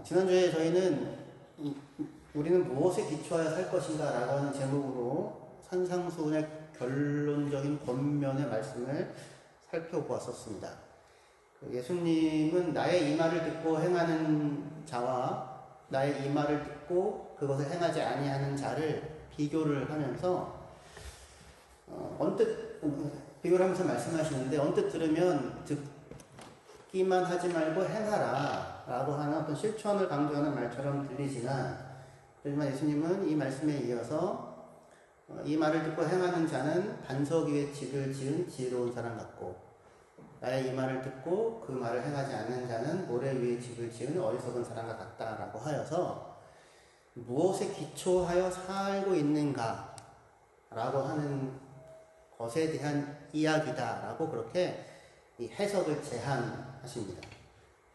지난주에 저희는 우리는 무엇에 기초하여 살 것인가 라고 하는 제목으로 산상수훈의 결론적인 권면의 말씀을 살펴보았었습니다. 예수님은 나의 이 말을 듣고 행하는 자와 나의 이 말을 듣고 그것을 행하지 아니하는 자를 비교를 하면서 언뜻 비교를 하면서 말씀하시는데 언뜻 들으면 듣기만 하지 말고 행하라 라고 하는 어떤 실천을 강조하는 말처럼 들리지만 하지만 예수님은 이 말씀에 이어서 이 말을 듣고 행하는 자는 반석 위에 집을 지은 지혜로운 사람 같고 나의 이 말을 듣고 그 말을 행하지 않는 자는 모래 위에 집을 지은 어리석은 사람과 같다라고 하여서 무엇에 기초하여 살고 있는가 라고 하는 것에 대한 이야기다라고 그렇게 이 해석을 제한하십니다.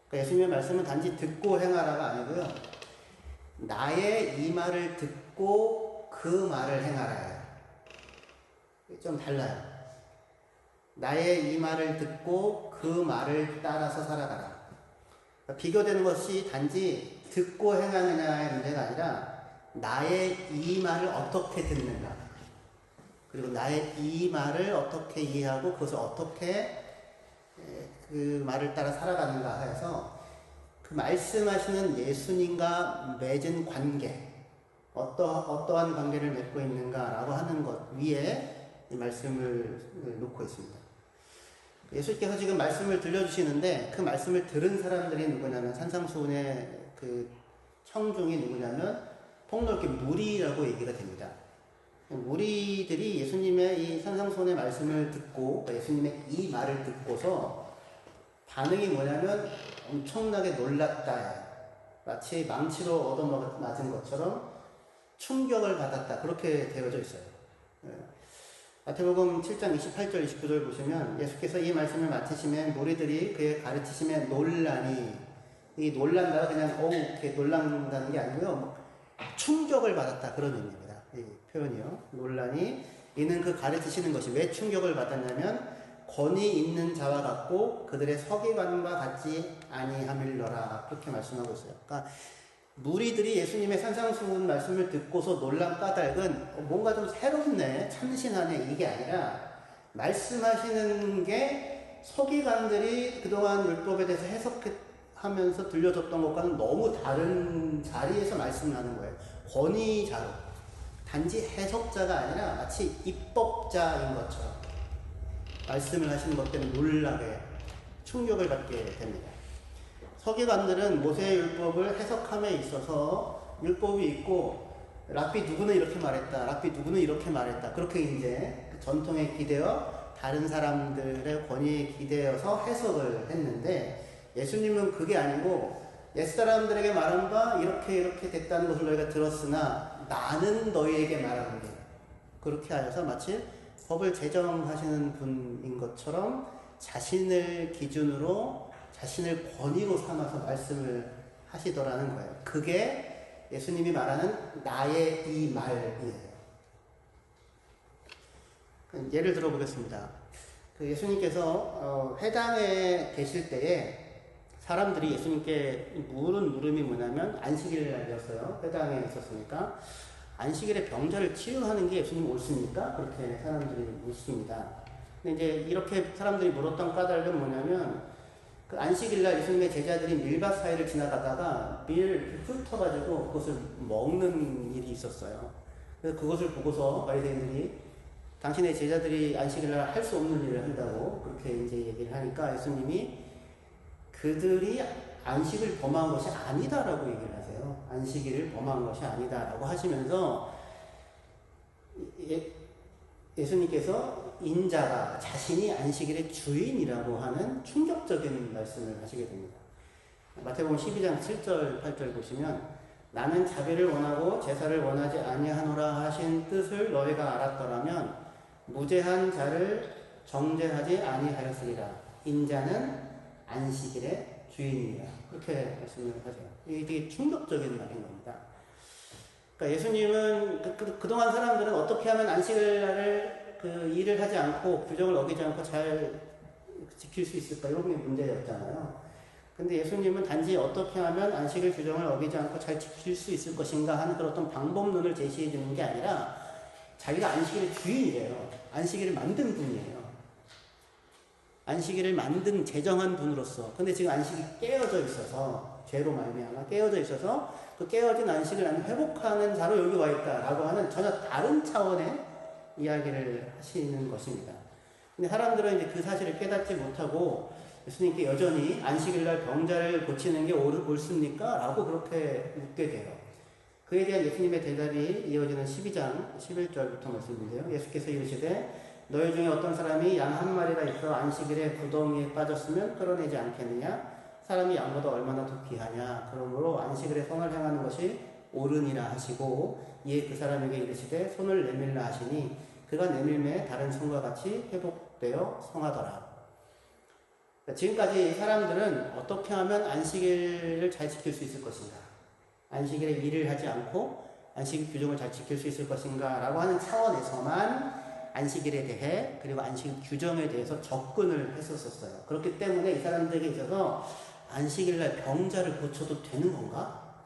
그러니까 예수님의 말씀은 단지 듣고 행하라가 아니고요. 나의 이 말을 듣고 그 말을 행하라예요. 좀 달라요. 나의 이 말을 듣고 그 말을 따라서 살아가라. 그러니까 비교되는 것이 단지 듣고 행하느냐의 문제가 아니라 나의 이 말을 어떻게 듣는가 그리고 나의 이 말을 어떻게 이해하고 그것을 어떻게 그 말을 따라 살아가는가 해서 그 말씀하시는 예수님과 맺은 관계 어떠한 관계를 맺고 있는가라고 하는 것 위에 이 말씀을 놓고 있습니다. 예수님께서 지금 말씀을 들려주시는데 그 말씀을 들은 사람들이 누구냐면 산상수훈의 그 청중이 누구냐면 폭넓게 무리라고 얘기가 됩니다. 무리들이 예수님의 이 산상수훈의 말씀을 듣고 예수님의 이 말을 듣고서 반응이 뭐냐면 엄청나게 놀랐다. 마치 망치로 얻어맞은 것처럼 충격을 받았다. 그렇게 되어져 있어요. 마태복음 7장 28절 29절 보시면 예수께서 이 말씀을 마치시면 무리들이 그의 가르치심에 놀라니 이 놀란다가 그냥 이렇게 놀란다는 게 아니고요. 충격을 받았다. 그런 의미입니다. 이 표현이요. 놀라니 이는 그 가르치시는 것이 왜 충격을 받았냐면 권위 있는 자와 같고 그들의 서기관과 같지 아니함일러라. 그렇게 말씀하고 있어요. 그러니까 무리들이 예수님의 산상수훈 말씀을 듣고서 놀란 까닭은 뭔가 좀 새롭네, 참신하네 이게 아니라 말씀하시는 게 서기관들이 그동안 율법에 대해서 해석하면서 들려줬던 것과는 너무 다른 자리에서 말씀을 하는 거예요. 권위자로. 단지 해석자가 아니라 마치 입법자인 것처럼 말씀을 하시는 것 때문에 놀라게 충격을 받게 됩니다. 서기관들은 모세의 율법을 해석함에 있어서 율법이 있고 랍비 누구는 이렇게 말했다. 랍비 누구는 이렇게 말했다. 그렇게 이제 그 전통에 기대어 다른 사람들의 권위에 기대어서 해석을 했는데 예수님은 그게 아니고 옛사람들에게 말한 바 이렇게 됐다는 것을 너희가 들었으나 나는 너희에게 말하는 게 그렇게 하여서 마치 법을 제정하시는 분인 것처럼 자신을 기준으로 자신을 권위로 삼아서 말씀을 하시더라는 거예요. 그게 예수님이 말하는 나의 이 말이에요. 예를 들어보겠습니다. 그 예수님께서 회당에 계실 때에 사람들이 예수님께 물은 물음이 뭐냐면 안식일 날이었어요. 회당에 있었으니까 안식일에 병자를 치유하는 게 예수님 옳습니까? 그렇게 사람들이 묻습니다. 근데 이제 이렇게 사람들이 물었던 까닭은 뭐냐면 그 안식일날 예수님의 제자들이 밀밭 사이를 지나가다가 밀을 훑어가지고 그것을 먹는 일이 있었어요. 그래서 그것을 보고서 바리새인들이 당신의 제자들이 안식일날 할 수 없는 일을 한다고 그렇게 이제 얘기를 하니까 예수님이 그들이 안식을 범한 것이 아니다라고 얘기를 하세요. 안식일을 범한 것이 아니다라고 하시면서 예수님께서 인자가 자신이 안식일의 주인이라고 하는 충격적인 말씀을 하시게 됩니다. 마태복음 12장 7절 8절 보시면 나는 자비를 원하고 제사를 원하지 아니하노라 하신 뜻을 너희가 알았더라면 무죄한 자를 정죄하지 아니하였으리라. 인자는 안식일의 주인이라. 그렇게 말씀을 하세요. 이게 되게 충격적인 말인 겁니다. 그러니까 예수님은 그동안 사람들은 어떻게 하면 안식일날을 그 일을 하지 않고 규정을 어기지 않고 잘 지킬 수 있을까 이런 게 문제였잖아요. 근데 예수님은 단지 어떻게 하면 안식일 규정을 어기지 않고 잘 지킬 수 있을 것인가 하는 그런 어떤 방법론을 제시해 주는 게 아니라 자기가 안식일의 주인이에요. 안식일을 만든 분이에요. 안식일을 만든 제정한 분으로서. 근데 지금 안식이 깨어져 있어서, 죄로 말미암아 깨어져 있어서 그 깨어진 안식을 나는 회복하는 자로 여기 와 있다라고 하는 전혀 다른 차원의 이야기를 하시는 것입니다. 근데 사람들은 이제 그 사실을 깨닫지 못하고 예수님께 여전히 안식일날 병자를 고치는 게 옳습니까? 라고 그렇게 묻게 돼요. 그에 대한 예수님의 대답이 이어지는 12장 11절부터 말씀인데요. 예수께서 이르시되 너희 중에 어떤 사람이 양 한 마리가 있어 안식일에 구덩이에 빠졌으면 끌어내지 않겠느냐? 사람이 양보다 얼마나 더 귀하냐? 그러므로 안식일에 선을 행하는 것이 옳으니라 하시고 이에 그 사람에게 이르시되 손을 내밀라 하시니 그가 내밀매 다른 손과 같이 회복되어 성하더라. 지금까지 사람들은 어떻게 하면 안식일을 잘 지킬 수 있을 것인가? 안식일에 일을 하지 않고 안식 규정을 잘 지킬 수 있을 것인가? 라고 하는 차원에서만 안식일에 대해 그리고 안식 규정에 대해서 접근을 했었어요. 그렇기 때문에 이 사람들에게 있어서 안식일날 병자를 고쳐도 되는 건가?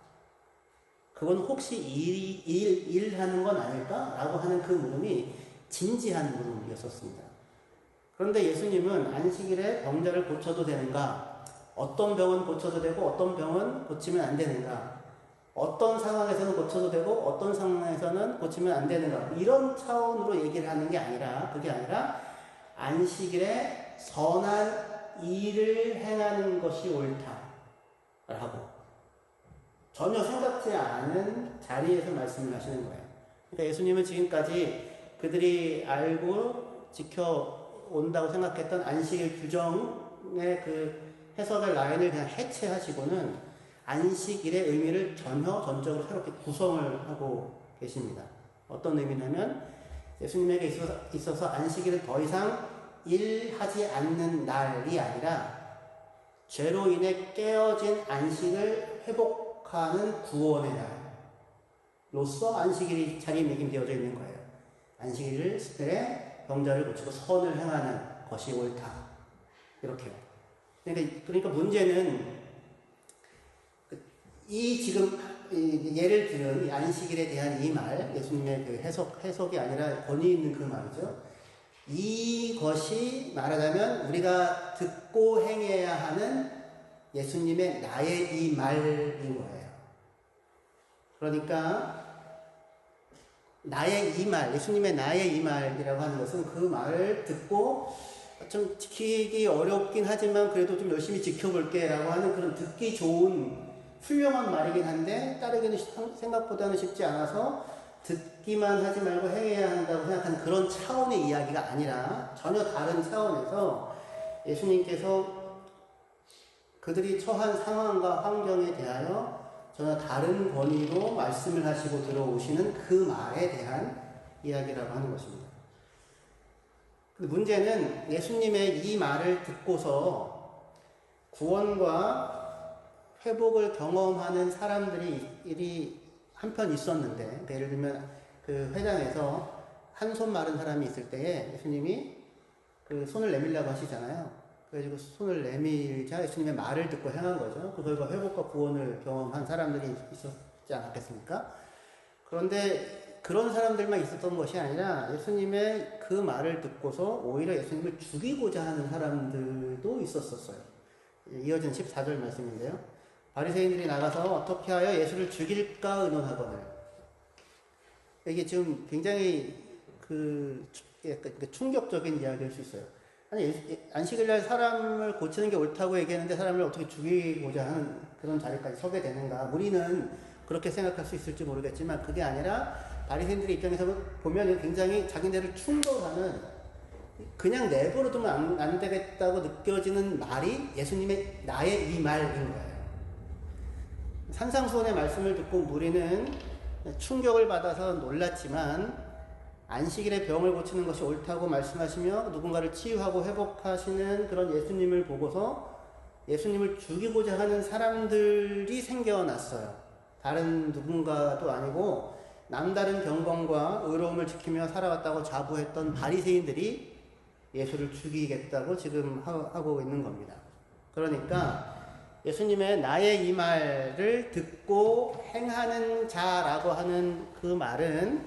그건 혹시 일하는 건 아닐까? 라고 하는 그 물음이 진지한 물음이었었습니다. 그런데 예수님은 안식일에 병자를 고쳐도 되는가? 어떤 병은 고쳐도 되고 어떤 병은 고치면 안 되는가? 어떤 상황에서는 고쳐도 되고 어떤 상황에서는 고치면 안 되는가? 이런 차원으로 얘기를 하는 게 아니라 그게 아니라 안식일에 선한 일을 행하는 것이 옳다라고 전혀 생각지 않은 자리에서 말씀을 하시는 거예요. 그러니까 예수님은 지금까지 그들이 알고 지켜온다고 생각했던 안식일 규정의 그 해석의 라인을 그냥 해체하시고는 안식일의 의미를 전적으로 새롭게 구성을 하고 계십니다. 어떤 의미냐면 예수님에게 있어서 안식일은 더 이상 일하지 않는 날이 아니라 죄로 인해 깨어진 안식을 회복하는 구원의 날로서 안식일이 자리매김되어져 있는 거예요. 안식일에 병자를 고치고 선을 행하는 것이 옳다. 이렇게요. 그러니까 문제는 지금 예를 들은 안식일에 대한 이 말, 예수님의 그 해석이 아니라 권위 있는 그 말이죠. 이것이 말하자면 우리가 듣고 행해야 하는 예수님의 나의 이 말인 거예요. 그러니까 나의 이 말, 예수님의 나의 이 말이라고 하는 것은 그 말을 듣고 좀 지키기 어렵긴 하지만 그래도 좀 열심히 지켜볼게 라고 하는 그런 듣기 좋은 훌륭한 말이긴 한데 따르기는 생각보다는 쉽지 않아서 듣기만 하지 말고 행해야 한다고 생각하는 그런 차원의 이야기가 아니라 전혀 다른 차원에서 예수님께서 그들이 처한 상황과 환경에 대하여 전혀 다른 권위로 말씀을 하시고 들어오시는 그 말에 대한 이야기라고 하는 것입니다. 문제는 예수님의 이 말을 듣고서 구원과 회복을 경험하는 사람들이 한편 있었는데, 그러니까 예를 들면 그 회당에서 한 손 마른 사람이 있을 때에 예수님이 그 손을 내밀라고 하시잖아요. 그래가지고 손을 내밀자 예수님의 말을 듣고 행한 거죠. 그 결과 회복과 구원을 경험한 사람들이 있었지 않았겠습니까? 그런데 그런 사람들만 있었던 것이 아니라 예수님의 그 말을 듣고서 오히려 예수님을 죽이고자 하는 사람들도 있었어요. 이어진 14절 말씀인데요. 바리새인들이 나가서 어떻게 하여 예수를 죽일까 의논하거늘. 이게 지금 굉장히 충격적인 이야기일 수 있어요. 아니, 안식일날 사람을 고치는 게 옳다고 얘기했는데 사람을 어떻게 죽이고자 하는 그런 자리까지 서게 되는가. 우리는 그렇게 생각할 수 있을지 모르겠지만 그게 아니라 바리새인들의 입장에서 보면 굉장히 자기네를 충돌하는, 그냥 내버려두면 안 되겠다고 느껴지는 말이 예수님의 나의 이 말인 거예요. 산상수훈의 말씀을 듣고 무리는 충격을 받아서 놀랐지만 안식일에 병을 고치는 것이 옳다고 말씀하시며 누군가를 치유하고 회복하시는 그런 예수님을 보고서 예수님을 죽이고자 하는 사람들이 생겨났어요. 다른 누군가도 아니고 남다른 경건과 의로움을 지키며 살아왔다고 자부했던 바리새인들이 예수를 죽이겠다고 지금 하고 있는 겁니다. 그러니까 예수님의 나의 이 말을 듣고 행하는 자라고 하는 그 말은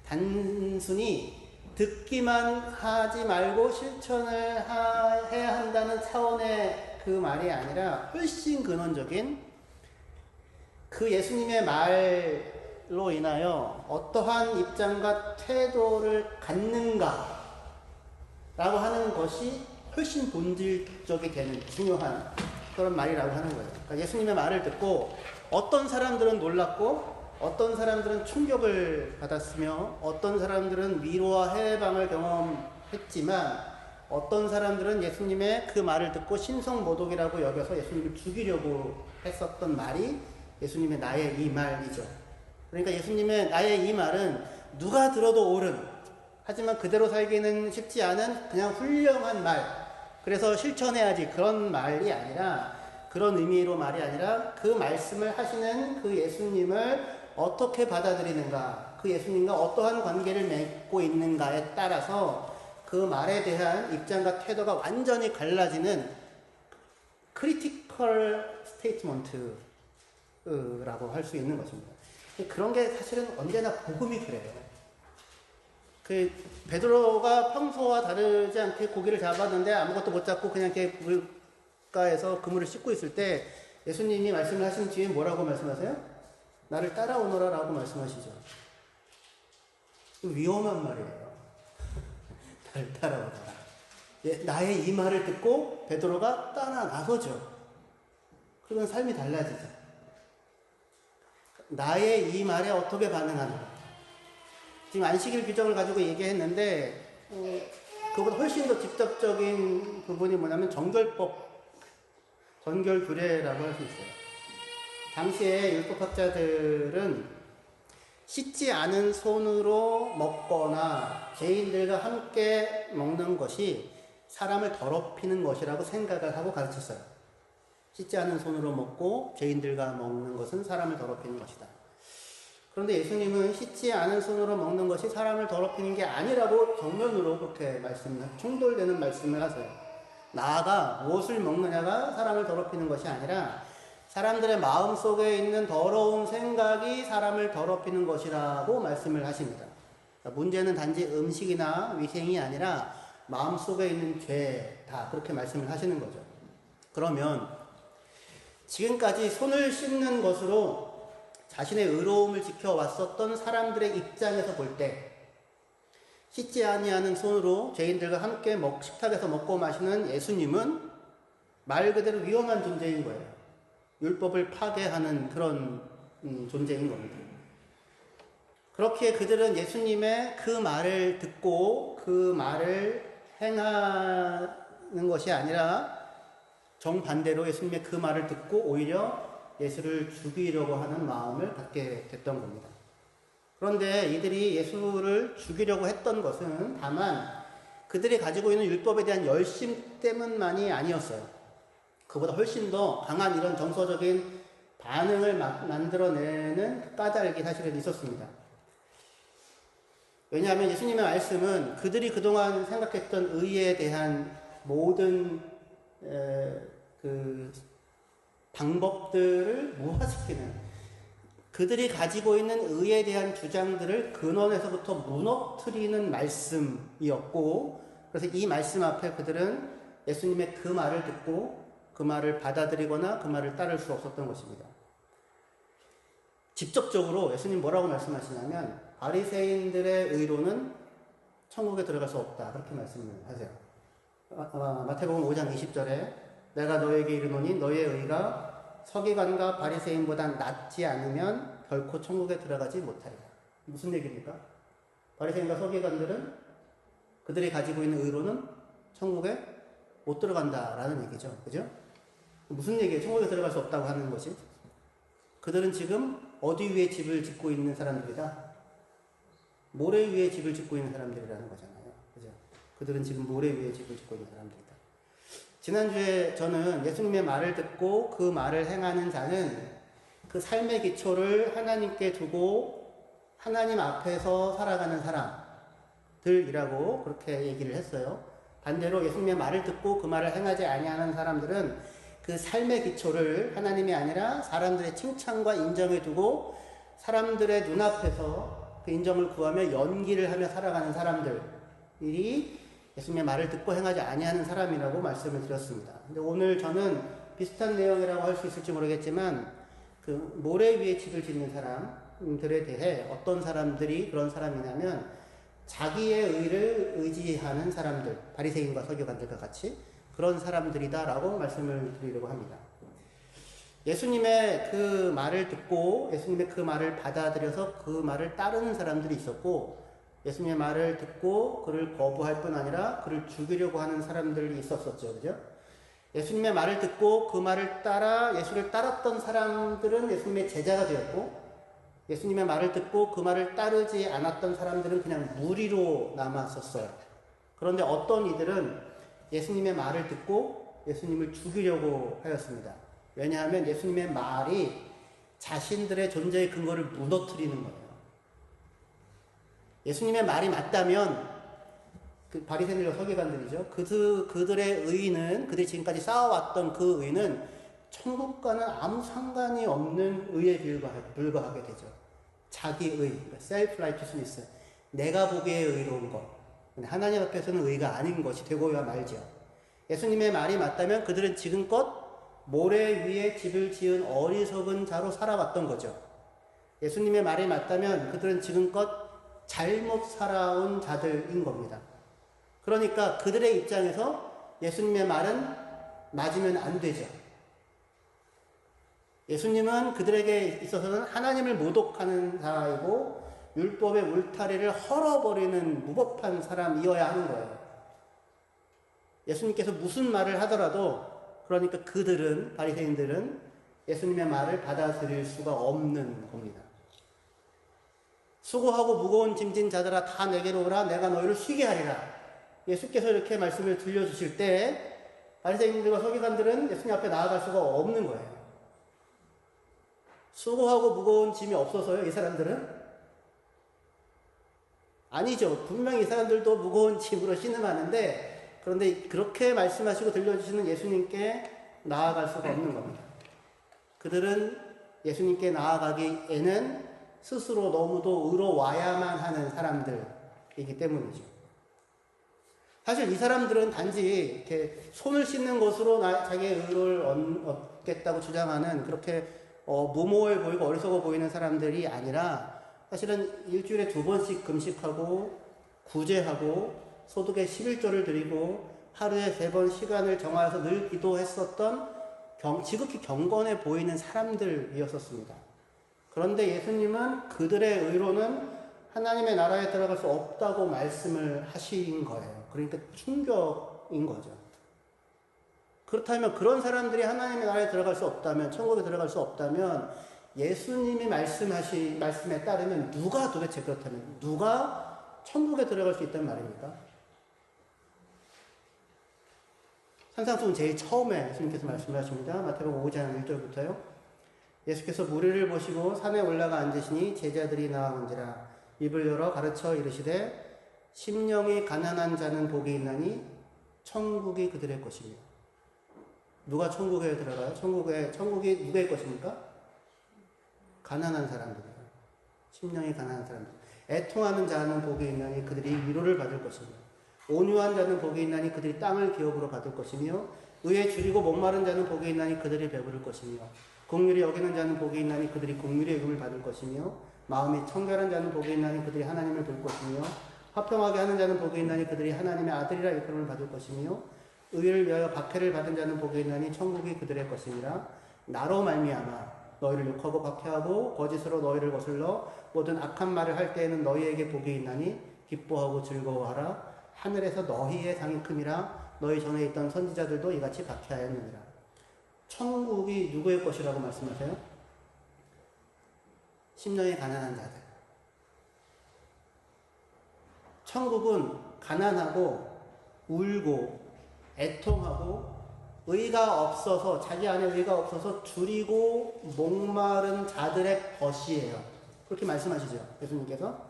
단순히 듣기만 하지 말고 실천을 해야 한다는 차원의 그 말이 아니라 훨씬 근원적인 그 예수님의 말로 인하여 어떠한 입장과 태도를 갖는가 라고 하는 것이 훨씬 본질적이 되는 중요한 그런 말이라고 하는 거예요. 그러니까 예수님의 말을 듣고 어떤 사람들은 놀랐고 어떤 사람들은 충격을 받았으며 어떤 사람들은 위로와 해방을 경험했지만 어떤 사람들은 예수님의 그 말을 듣고 신성모독이라고 여겨서 예수님을 죽이려고 했었던 말이 예수님의 나의 이 말이죠. 그러니까 예수님의 나의 이 말은 누가 들어도 옳은, 하지만 그대로 살기는 쉽지 않은 그냥 훌륭한 말, 그래서 실천해야지 그런 말이 아니라, 그런 의미로 말이 아니라 그 말씀을 하시는 그 예수님을 어떻게 받아들이는가, 그 예수님과 어떠한 관계를 맺고 있는가에 따라서 그 말에 대한 입장과 태도가 완전히 갈라지는 크리티컬 스테이트먼트라고 할 수 있는 것입니다. 그런 게 사실은 언제나 복음이 그래요. 그 베드로가 평소와 다르지 않게 고기를 잡았는데 아무것도 못 잡고 그냥 이렇게 물가에서 그물을 씻고 있을 때 예수님이 말씀을 하신 뒤에 뭐라고 말씀하세요? 나를 따라오너라 라고 말씀하시죠. 위험한 말이에요. 나를 따라오너라. 나의 이 말을 듣고 베드로가 따라 나서죠. 그러면 삶이 달라지죠. 나의 이 말에 어떻게 반응하는가. 지금 안식일 규정을 가지고 얘기했는데 그보다 훨씬 더 직접적인 부분이 뭐냐면 정결법, 정결규례라고 할 수 있어요. 당시에 율법학자들은 씻지 않은 손으로 먹거나 죄인들과 함께 먹는 것이 사람을 더럽히는 것이라고 생각을 하고 가르쳤어요. 씻지 않은 손으로 먹고 죄인들과 먹는 것은 사람을 더럽히는 것이다. 그런데 예수님은 씻지 않은 손으로 먹는 것이 사람을 더럽히는 게 아니라고 정면으로 그렇게 충돌되는 말씀을 하세요. 나아가 무엇을 먹느냐가 사람을 더럽히는 것이 아니라 사람들의 마음속에 있는 더러운 생각이 사람을 더럽히는 것이라고 말씀을 하십니다. 문제는 단지 음식이나 위생이 아니라 마음속에 있는 죄다, 그렇게 말씀을 하시는 거죠. 그러면 지금까지 손을 씻는 것으로 자신의 의로움을 지켜왔었던 사람들의 입장에서 볼 때 씻지 아니하는 손으로 죄인들과 함께 식탁에서 먹고 마시는 예수님은 말 그대로 위험한 존재인 거예요. 율법을 파괴하는 그런 존재인 겁니다. 그렇기에 그들은 예수님의 그 말을 듣고 그 말을 행하는 것이 아니라 정반대로 예수님의 그 말을 듣고 오히려 예수를 죽이려고 하는 마음을 갖게 됐던 겁니다. 그런데 이들이 예수를 죽이려고 했던 것은 다만 그들이 가지고 있는 율법에 대한 열심 때문만이 아니었어요. 그보다 훨씬 더 강한 이런 정서적인 반응을 만들어내는 까닭이 사실은 있었습니다. 왜냐하면 예수님의 말씀은 그들이 그동안 생각했던 의에 대한 모든 그 방법들을 무화시키는, 그들이 가지고 있는 의에 대한 주장들을 근원에서부터 무너뜨리는 말씀이었고, 그래서 이 말씀 앞에 그들은 예수님의 그 말을 듣고 그 말을 받아들이거나 그 말을 따를 수 없었던 것입니다. 직접적으로 예수님 뭐라고 말씀하시냐면 바리새인들의 의로는 천국에 들어갈 수 없다, 그렇게 말씀을 하세요. 마태복음 5장 20절에 내가 너에게 이르노니 너의 의가 서기관과 바리새인보다 낫지 않으면 결코 천국에 들어가지 못하리라. 무슨 얘기입니까? 바리새인과 서기관들은 그들이 가지고 있는 의로는 천국에 못 들어간다라는 얘기죠. 그죠? 무슨 얘기예요? 천국에 들어갈 수 없다고 하는 것이? 그들은 지금 어디 위에 집을 짓고 있는 사람들이다? 모래 위에 집을 짓고 있는 사람들이라는 거잖아요. 그죠? 그들은 지금 모래 위에 집을 짓고 있는 사람들이다. 지난주에 저는 예수님의 말을 듣고 그 말을 행하는 자는 그 삶의 기초를 하나님께 두고 하나님 앞에서 살아가는 사람들이라고 그렇게 얘기를 했어요. 반대로 예수님의 말을 듣고 그 말을 행하지 아니하는 사람들은 그 삶의 기초를 하나님이 아니라 사람들의 칭찬과 인정에 두고 사람들의 눈앞에서 그 인정을 구하며 연기를 하며 살아가는 사람들이 예수님의 말을 듣고 행하지 아니하는 사람이라고 말씀을 드렸습니다. 근데 오늘 저는 비슷한 내용이라고 할 수 있을지 모르겠지만 그 모래 위에 집을 짓는 사람들에 대해 어떤 사람들이 그런 사람이냐면 자기의 의를 의지하는 사람들, 바리새인과 서기관들과 같이 그런 사람들이다라고 말씀을 드리려고 합니다. 예수님의 그 말을 듣고 예수님의 그 말을 받아들여서 그 말을 따르는 사람들이 있었고 예수님의 말을 듣고 그를 거부할 뿐 아니라 그를 죽이려고 하는 사람들이 있었었죠. 그죠? 예수님의 말을 듣고 그 말을 따라 예수를 따랐던 사람들은 예수님의 제자가 되었고 예수님의 말을 듣고 그 말을 따르지 않았던 사람들은 그냥 무리로 남았었어요. 그런데 어떤 이들은 예수님의 말을 듣고 예수님을 죽이려고 하였습니다. 왜냐하면 예수님의 말이 자신들의 존재의 근거를 무너뜨리는 거예요. 예수님의 말이 맞다면 그 바리새인들과 서기관들이죠. 그들의 의는 그들이 지금까지 쌓아왔던 그 의는 천국과는 아무 상관이 없는 의에 불과하게 되죠. 자기의, 그러니까 self-righteousness, 내가 보기에 의로운 것. 하나님 앞에서는 의가 아닌 것이 되고야 말죠. 예수님의 말이 맞다면 그들은 지금껏 모래 위에 집을 지은 어리석은 자로 살아왔던 거죠. 예수님의 말이 맞다면 그들은 지금껏 잘못 살아온 자들인 겁니다. 그러니까 그들의 입장에서 예수님의 말은 맞으면 안 되죠. 예수님은 그들에게 있어서는 하나님을 모독하는 자이고 율법의 울타리를 헐어버리는 무법한 사람이어야 하는 거예요. 예수님께서 무슨 말을 하더라도 그러니까 그들은 바리새인들은 예수님의 말을 받아들일 수가 없는 겁니다. 수고하고 무거운 짐진 자들아 다 내게로 오라 내가 너희를 쉬게 하리라. 예수께서 이렇게 말씀을 들려주실 때 바리새인들과 서기관들은 예수님 앞에 나아갈 수가 없는 거예요. 수고하고 무거운 짐이 없어서요, 이 사람들은? 아니죠. 분명히 이 사람들도 무거운 짐으로 신음하는데 그런데 그렇게 말씀하시고 들려주시는 예수님께 나아갈 수가 없는 겁니다. 그들은 예수님께 나아가기에는 스스로 너무도 의로워야만 하는 사람들이기 때문이죠. 사실 이 사람들은 단지 이렇게 손을 씻는 것으로 자기의 의를 얻겠다고 주장하는 그렇게 무모해 보이고 어리석어 보이는 사람들이 아니라 사실은 일주일에 2번씩 금식하고 구제하고 소득의 11조를 드리고 하루에 3번 시간을 정하여서 늘 기도했었던 지극히 경건해 보이는 사람들이었습니다. 그런데 예수님은 그들의 의로는 하나님의 나라에 들어갈 수 없다고 말씀을 하신 거예요. 그러니까 충격인 거죠. 그렇다면 그런 사람들이 하나님의 나라에 들어갈 수 없다면, 천국에 들어갈 수 없다면 예수님이 말씀에 따르면 누가 도대체 그렇다면 누가 천국에 들어갈 수 있단 말입니까? 산상수훈 제일 처음에 예수님께서 말씀을 하십니다. 마태복음 5장 1절부터요. 예수께서 무리를 보시고 산에 올라가 앉으시니 제자들이 나아온지라 입을 열어 가르쳐 이르시되 심령이 가난한 자는 복이 있나니 천국이 그들의 것이며. 누가 천국에 들어가요? 천국이 누구의 것입니까? 가난한 사람들이에요. 심령이 가난한 사람들. 애통하는 자는 복이 있나니 그들이 위로를 받을 것이며 온유한 자는 복이 있나니 그들이 땅을 기업으로 받을 것이며 의에 줄이고 목마른 자는 복이 있나니 그들이 배부를 것이며 긍휼히 여기는 자는 복이 있나니 그들이 긍휼의 여김을 받을 것이며 마음이 청결한 자는 복이 있나니 그들이 하나님을 볼 것이며 화평하게 하는 자는 복이 있나니 그들이 하나님의 아들이라 일컬음을 받을 것이며 의를 위하여 박해를 받은 자는 복이 있나니 천국이 그들의 것이니라. 나로 말미암아 너희를 욕하고 박해하고 거짓으로 너희를 거슬러 모든 악한 말을 할 때에는 너희에게 복이 있나니 기뻐하고 즐거워하라. 하늘에서 너희의 상이 큼이라. 너희 전에 있던 선지자들도 이같이 박해하였느니라. 천국이 누구의 것이라고 말씀하세요? 심령이 가난한 자들. 천국은 가난하고 울고 애통하고 의가 없어서 자기 안에 의가 없어서 줄이고 목마른 자들의 것이에요. 그렇게 말씀하시죠, 예수님께서.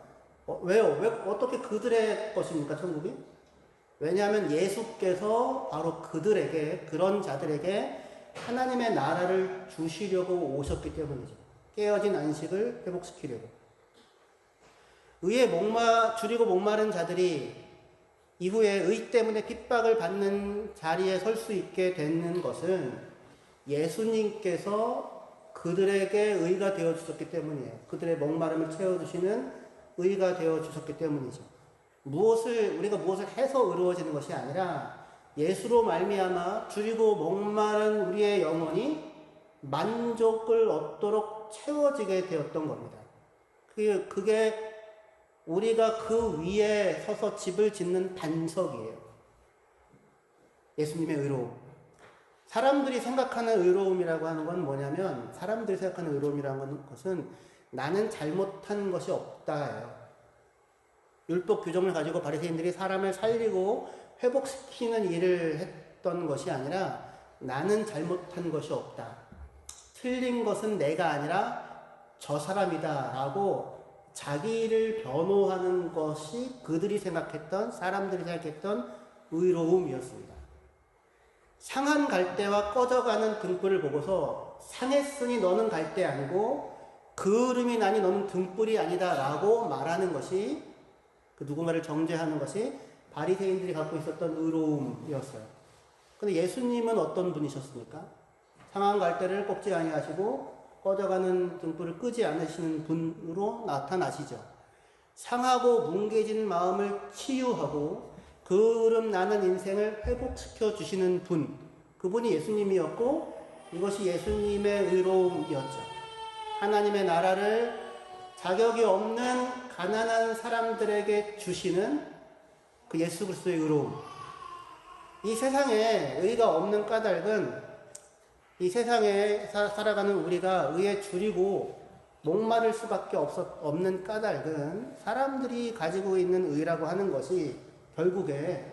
왜요? 왜 어떻게 그들의 것입니까, 천국이? 왜냐하면 예수께서 바로 그들에게, 그런 자들에게 하나님의 나라를 주시려고 오셨기 때문이죠. 깨어진 안식을 회복시키려고. 의에 줄이고 목마른 자들이 이후에 의 때문에 핍박을 받는 자리에 설 수 있게 되는 것은 예수님께서 그들에게 의가 되어 주셨기 때문이에요. 그들의 목마름을 채워주시는 의가 되어 주셨기 때문이죠. 우리가 무엇을 해서 의로워지는 것이 아니라 예수로 말미암아 줄이고 목마른 우리의 영혼이 만족을 얻도록 채워지게 되었던 겁니다. 그게 우리가 그 위에 서서 집을 짓는 반석이에요. 예수님의 의로움. 사람들이 생각하는 의로움이라고 하는 건 뭐냐면, 사람들이 생각하는 의로움이라는 것은 나는 잘못한 것이 없다예요. 율법 규정을 가지고 바리새인들이 사람을 살리고 회복시키는 일을 했던 것이 아니라 나는 잘못한 것이 없다. 틀린 것은 내가 아니라 저 사람이다 라고 자기를 변호하는 것이 그들이 생각했던, 사람들이 생각했던 의로움이었습니다. 상한 갈대와 꺼져가는 등불을 보고서 상했으니 너는 갈대 아니고 그을음이 나니 너는 등불이 아니다 라고 말하는 것이, 그 누군가를 정죄하는 것이 바리새인들이 갖고 있었던 의로움이었어요. 근데 예수님은 어떤 분이셨습니까? 상한 갈대를 꺾지 아니하시고 꺼져가는 등불을 끄지 않으시는 분으로 나타나시죠. 상하고 뭉개진 마음을 치유하고 그을음 나는 인생을 회복시켜 주시는 분, 그분이 예수님이었고 이것이 예수님의 의로움이었죠. 하나님의 나라를 자격이 없는 가난한 사람들에게 주시는 그 예수 그리스도의 의로움. 이 세상에 의가 없는 까닭은, 이 세상에 살아가는 우리가 의에 줄이고 목마를 수밖에 없는 까닭은, 사람들이 가지고 있는 의라고 하는 것이 결국에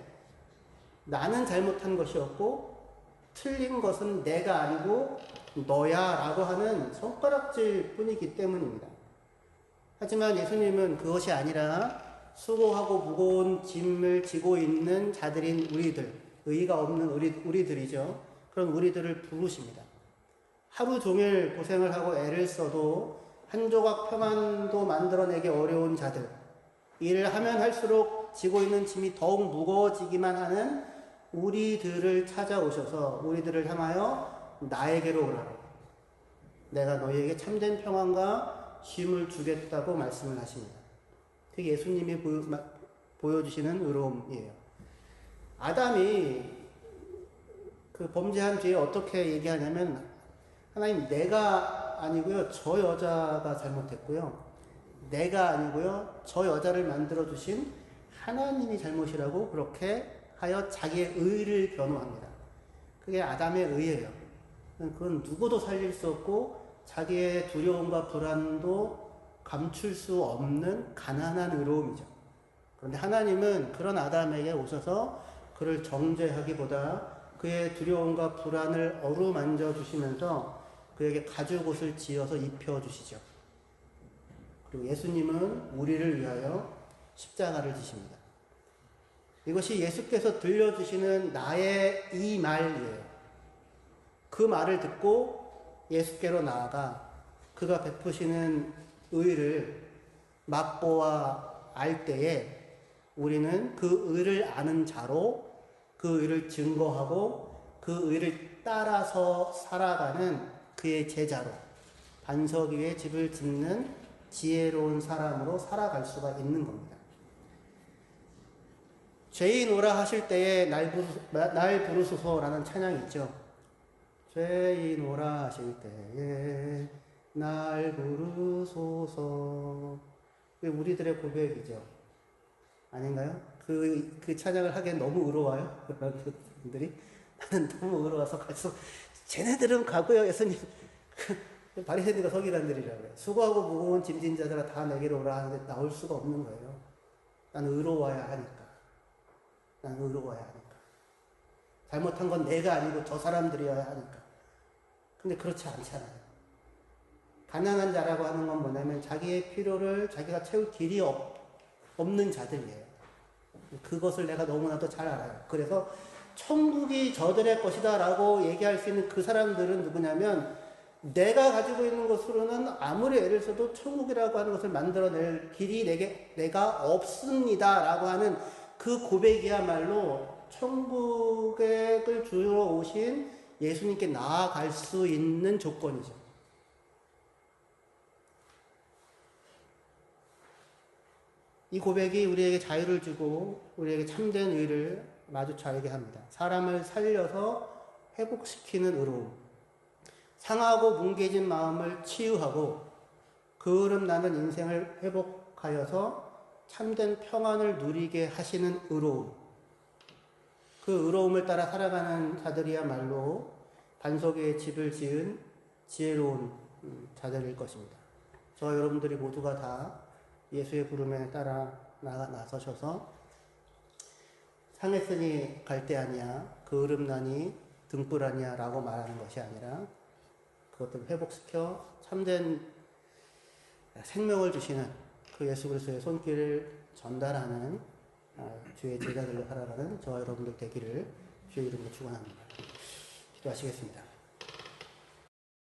나는 잘못한 것이 없고 틀린 것은 내가 아니고 너야 라고 하는 손가락질 뿐이기 때문입니다. 하지만 예수님은 그것이 아니라 수고하고 무거운 짐을 지고 있는 자들인 우리들, 의의가 없는 우리들이죠. 그런 우리들을 부르십니다. 하루 종일 고생을 하고 애를 써도 한 조각 평안도 만들어내기 어려운 자들, 일을 하면 할수록 지고 있는 짐이 더욱 무거워지기만 하는 우리들을 찾아오셔서 우리들을 향하여 나에게로 오라고, 내가 너희에게 참된 평안과 쉼을 주겠다고 말씀을 하십니다. 그게 예수님이 보여주시는 의로움이에요. 아담이 그 범죄한 뒤에 어떻게 얘기하냐면, 하나님, 내가 아니고요, 저 여자가 잘못했고요, 내가 아니고요, 저 여자를 만들어주신 하나님이 잘못이라고 그렇게 하여 자기의 의를 변호합니다. 그게 아담의 의예요. 그건 누구도 살릴 수 없고 자기의 두려움과 불안도 감출 수 없는 가난한 의로움이죠. 그런데 하나님은 그런 아담에게 오셔서 그를 정죄하기보다 그의 두려움과 불안을 어루만져 주시면서 그에게 가죽옷을 지어서 입혀주시죠. 그리고 예수님은 우리를 위하여 십자가를 지십니다. 이것이 예수께서 들려주시는 나의 이 말이에요. 그 말을 듣고 예수께로 나아가 그가 베푸시는 의를 맛보아 알 때에 우리는 그 의를 아는 자로 그 의를 증거하고 그 의를 따라서 살아가는 그의 제자로, 반석 위에 집을 짓는 지혜로운 사람으로 살아갈 수가 있는 겁니다. 죄인 오라 하실 때에 날 부르소서라는 찬양이 있죠. 죄인 오라 하실 때에 날 부르소서. 우리들의 고백이죠. 아닌가요? 그 찬양을 하기엔 너무 의로워요. 분들이. 나는 너무 의로워서 가서, 쟤네들은 가고요, 예수님. 바리새인들과 서기관들이라고요. 수고하고 무거운 짐진 자들아 다 내게로 오라 하는데 나올 수가 없는 거예요. 나는 의로워야 하니까. 나는 의로워야 하니까. 잘못한 건 내가 아니고 저 사람들이어야 하니까. 근데 그렇지 않잖아요. 가난한 자라고 하는 건 뭐냐면 자기의 필요를 자기가 채울 길이 없는 자들이에요. 그것을 내가 너무나도 잘 알아요. 그래서 천국이 저들의 것이다 라고 얘기할 수 있는 그 사람들은 누구냐면 내가 가지고 있는 것으로는 아무리 애를 써도 천국이라고 하는 것을 만들어낼 길이 내가 없습니다 라고 하는 그 고백이야말로 천국을 주러 오신 예수님께 나아갈 수 있는 조건이죠. 이 고백이 우리에게 자유를 주고 우리에게 참된 의를 마주쳐야게 합니다. 사람을 살려서 회복시키는 의로움, 상하고 뭉개진 마음을 치유하고 그을음 나는 인생을 회복하여서 참된 평안을 누리게 하시는 의로움, 그 의로움을 따라 살아가는 자들이야말로 반석 위에 집을 지은 지혜로운 자들일 것입니다. 저와 여러분들이 모두가 다 예수의 부름에 따라 나서셔서 상했으니 갈대아니야, 그을음나니 등불아니야 라고 말하는 것이 아니라 그것들을 회복시켜 참된 생명을 주시는 그 예수 그리스도의 손길을 전달하는 주의 제자들로 살아가는 저와 여러분들 되기를 주의 이름으로 축원합니다. 기도하시겠습니다.